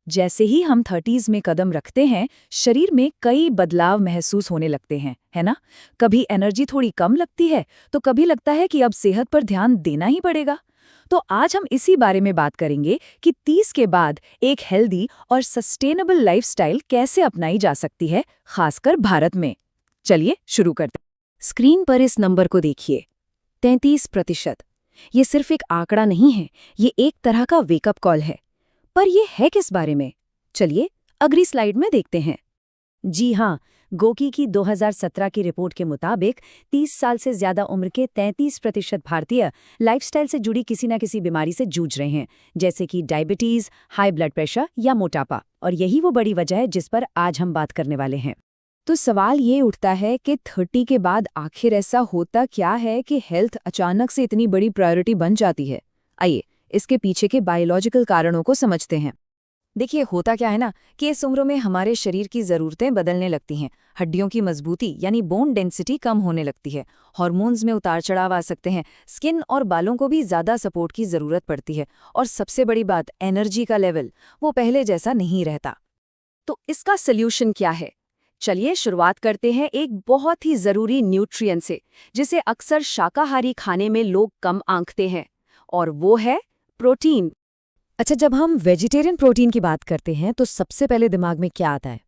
जैसे ही हम 30s में कदम रखते हैं, शरीर में कई बदलाव महसूस होने लगते हैं, है ना? कभी एनर्जी थोड़ी कम लगती है, तो कभी लगता है कि अब सेहत पर ध्यान देना ही पड़ेगा। तो आज हम इसी बारे में बात करेंगे कि 30 के बाद एक हेल्दी और सस्टेनेबल लाइफस्टाइल कैसे अपनाई जा सकती है, खासकर भारत में। चलिए शुरू करते हैं। स्क्रीन पर इस नंबर को देखिए, 33%। ये सिर्फ एक आंकड़ा नहीं है, ये एक तरह का वेकअप कॉल है। पर ये है किस बारे में? चलिए अगली स्लाइड में देखते हैं। जी हाँ, गोकी की 2017 की रिपोर्ट के मुताबिक 30 साल से ज्यादा उम्र के 33% भारतीय लाइफस्टाइल से जुड़ी किसी न किसी बीमारी से जूझ रहे हैं, जैसे कि डायबिटीज, हाई ब्लड प्रेशर या मोटापा। और यही वो बड़ी वजह है जिस पर आज हम बात करने वाले हैं। तो सवाल ये उठता है कि 30 के बाद आखिर ऐसा होता क्या है कि हेल्थ अचानक से इतनी बड़ी प्रायोरिटी बन जाती है? आइए इसके पीछे के बायोलॉजिकल कारणों को समझते हैं। देखिए, होता क्या है ना कि इस उम्र में हमारे शरीर की ज़रूरतें बदलने लगती हैं। हड्डियों की मजबूती यानी बोन डेंसिटी कम होने लगती है, हार्मोन्स में उतार चढ़ाव आ सकते हैं, स्किन और बालों को भी ज़्यादा सपोर्ट की ज़रूरत पड़ती है, और सबसे बड़ी बात, एनर्जी का लेवल वो पहले जैसा नहीं रहता। तो इसका सल्यूशन क्या है? चलिए शुरुआत करते हैं एक बहुत ही ज़रूरी न्यूट्रिएंट से, जिसे अक्सर शाकाहारी खाने में लोग कम आंकते हैं, और वो है प्रोटीन। अच्छा, जब हम वेजिटेरियन प्रोटीन की बात करते हैं तो सबसे पहले दिमाग में क्या आता है?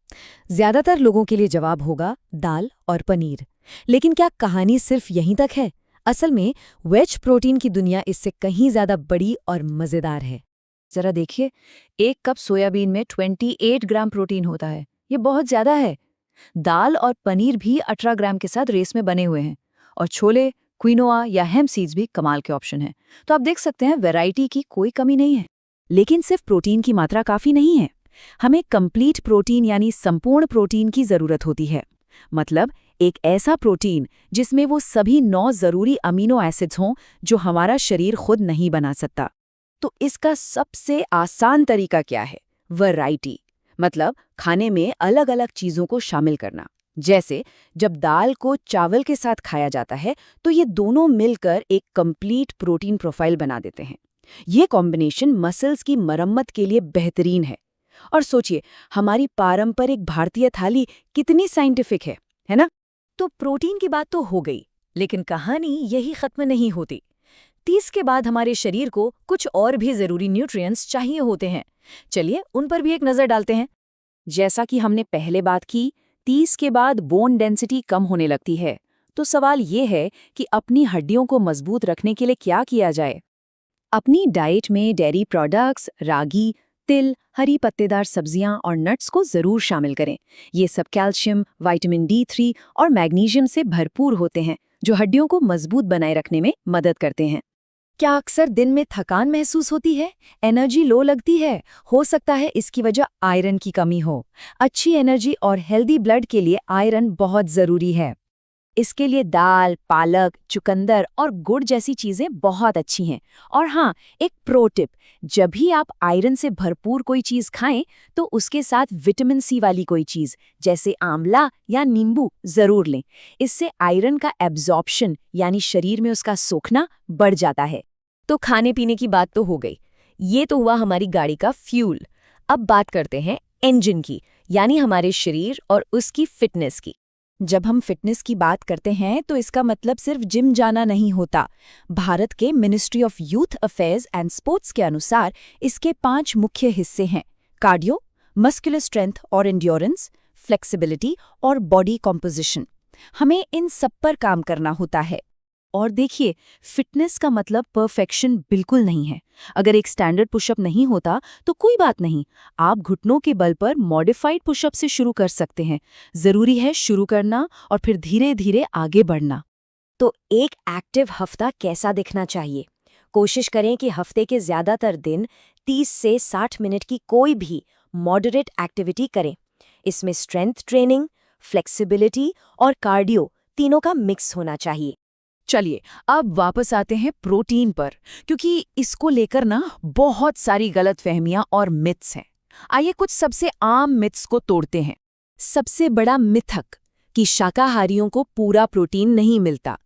ज्यादातर लोगों के लिए जवाब होगा दाल और पनीर। लेकिन क्या कहानी सिर्फ यहीं तक है? असल में वेज प्रोटीन की दुनिया इससे कहीं ज्यादा बड़ी और मजेदार है। जरा देखिए, एक कप सोयाबीन में 28 ग्राम प्रोटीन होता है। ये बहुत ज्यादा है। दाल और पनीर भी 18 ग्राम के साथ रेस में बने हुए हैं, और छोले, क्विनोआ या हेम्प सीड्स भी कमाल के ऑप्शन हैं। तो आप देख सकते हैं, वैरायटी की कोई कमी नहीं है। लेकिन सिर्फ प्रोटीन की मात्रा काफी नहीं है। हमें कंप्लीट प्रोटीन यानी संपूर्ण प्रोटीन की जरूरत होती है। मतलब एक ऐसा प्रोटीन जिसमें वो सभी 9 जरूरी अमीनो एसिड्स हों जो हमारा शरीर खुद नहीं बना सकता। तो इसका सबसे आसान तरीका क्या है? वैरायटी। मतलब खाने में अलग अलग चीजों को शामिल करना। जैसे जब दाल को चावल के साथ खाया जाता है तो ये दोनों मिलकर एक कंप्लीट प्रोटीन प्रोफाइल बना देते हैं। ये कॉम्बिनेशन मसल्स की मरम्मत के लिए बेहतरीन है। और सोचिए, हमारी पारंपरिक भारतीय थाली कितनी साइंटिफिक है ना? तो प्रोटीन की बात तो हो गई, लेकिन कहानी यही खत्म नहीं होती। 30 के बाद हमारे शरीर को कुछ और भी जरूरी न्यूट्रिएंट्स चाहिए होते हैं। चलिए उन पर भी एक नजर डालते हैं। जैसा कि हमने पहले बात की, 30 के बाद बोन डेंसिटी कम होने लगती है। तो सवाल ये है कि अपनी हड्डियों को मजबूत रखने के लिए क्या किया जाए? अपनी डाइट में डेयरी प्रोडक्ट्स, रागी, तिल, हरी पत्तेदार सब्जियां और नट्स को जरूर शामिल करें। ये सब कैल्शियम, विटामिन D3 और मैग्नीशियम से भरपूर होते हैं, जो हड्डियों को मजबूत बनाए रखने में मदद करते हैं। क्या अक्सर दिन में थकान महसूस होती है, एनर्जी लो लगती है? हो सकता है इसकी वजह आयरन की कमी हो। अच्छी एनर्जी और हेल्दी ब्लड के लिए आयरन बहुत जरूरी है। इसके लिए दाल, पालक, चुकंदर और गुड़ जैसी चीजें बहुत अच्छी हैं। और हाँ, एक प्रो टिप, जब भी आप आयरन से भरपूर कोई चीज खाएं तो उसके साथ विटामिन सी वाली कोई चीज जैसे आंवला या नींबू जरूर लें। इससे आयरन का एब्जॉर्प्शन यानी शरीर में उसका सोखना बढ़ जाता है। तो खाने पीने की बात तो हो गई, ये तो हुआ हमारी गाड़ी का फ्यूल। अब बात करते हैं इंजन की, यानी हमारे शरीर और उसकी फिटनेस की। जब हम फिटनेस की बात करते हैं तो इसका मतलब सिर्फ जिम जाना नहीं होता। भारत के ministry of youth affairs and sports के अनुसार इसके 5 मुख्य हिस्से हैं: कार्डियो, मस्कुलर स्ट्रेंथ और एंड्योरेंस, फ्लेक्सिबिलिटी और बॉडी कॉम्पोजिशन। हमें इन सब पर काम करना होता है। और देखिए, फिटनेस का मतलब परफेक्शन बिल्कुल नहीं है। अगर एक स्टैंडर्ड पुशअप नहीं होता तो कोई बात नहीं, आप घुटनों के बल पर मॉडिफाइड पुशअप से शुरू कर सकते हैं। जरूरी है शुरू करना और फिर धीरे धीरे आगे बढ़ना। तो एक एक्टिव हफ्ता कैसा दिखना चाहिए? कोशिश करें कि हफ्ते के ज्यादातर दिन 30 से 60 मिनट की कोई भी मॉडरेट एक्टिविटी करें। इसमें स्ट्रेंथ ट्रेनिंग, फ्लेक्सिबिलिटी और कार्डियो तीनों का मिक्स होना चाहिए। चलिए अब वापस आते हैं प्रोटीन पर, क्योंकि इसको लेकर ना बहुत सारी गलतफहमियां और मिथ्स हैं। आइए कुछ सबसे आम मिथ्स को तोड़ते हैं। सबसे बड़ा मिथक कि शाकाहारियों को पूरा प्रोटीन नहीं मिलता।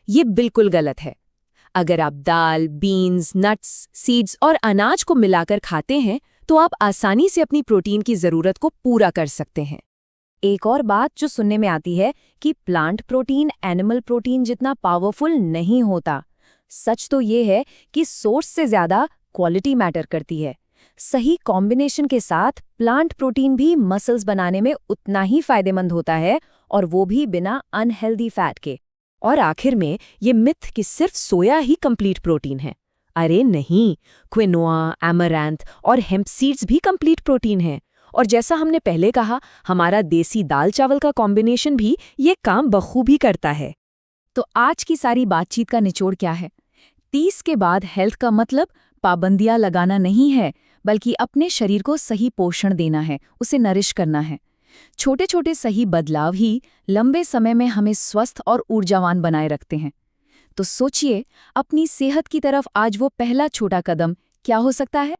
ये बिल्कुल गलत है। अगर आप दाल, बीन्स, नट्स, सीड्स और अनाज को मिलाकर खाते हैं तो आप आसानी से अपनी प्रोटीन की ज़रूरत को पूरा कर सकते हैं। एक और बात जो सुनने में आती है कि प्लांट प्रोटीन एनिमल प्रोटीन जितना पावरफुल नहीं होता। सच तो ये है कि सोर्स से ज़्यादा क्वालिटी मैटर करती है। सही कॉम्बिनेशन के साथ प्लांट प्रोटीन भी मसल्स बनाने में उतना ही फायदेमंद होता है, और वो भी बिना अनहेल्दी फैट के। और आखिर में ये मिथ कि सिर्फ सोया ही कंप्लीट प्रोटीन है। अरे नहीं, क्विनोआ, एमरैंथ और हेम्प सीड्स भी कंप्लीट प्रोटीन है। और जैसा हमने पहले कहा, हमारा देसी दाल चावल का कॉम्बिनेशन भी ये काम बखूबी करता है। तो आज की सारी बातचीत का निचोड़ क्या है? 30 के बाद हेल्थ का मतलब पाबंदियां लगाना नहीं है, बल्कि अपने शरीर को सही पोषण देना है, उसे नरिश करना है। छोटे छोटे सही बदलाव ही लंबे समय में हमें स्वस्थ और ऊर्जावान बनाए रखते हैं। तो सोचिए, अपनी सेहत की तरफ आज वो पहला छोटा कदम क्या हो सकता है?